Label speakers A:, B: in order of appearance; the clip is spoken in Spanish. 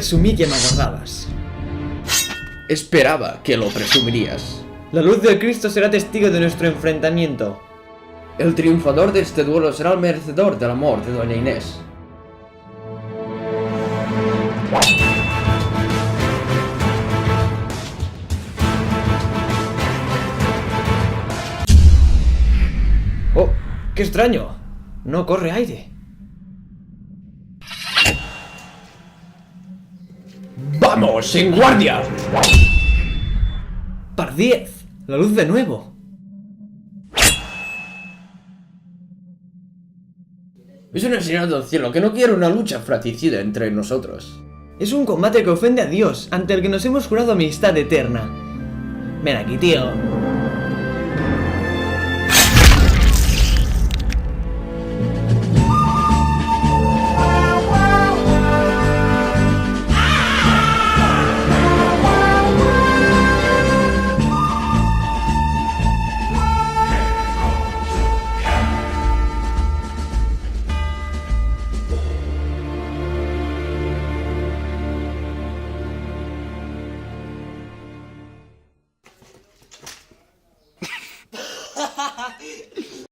A: presumí que me aguardabas.
B: Esperaba que lo presumirías.
A: La luz del Cristo será testigo de nuestro enfrentamiento.
B: El triunfador de este duelo será el merecedor del amor de doña Inés.
A: ¡Oh! ¡Qué extraño! No corre aire.
B: ¡Vamos, en guardia!
A: ¡Pardiez! ¡La luz de nuevo!
B: Es una señal del cielo que no quiere una lucha fratricida entre nosotros.
A: Es un combate que ofende a Dios, ante el que nos hemos jurado amistad eterna. Ven aquí, tío.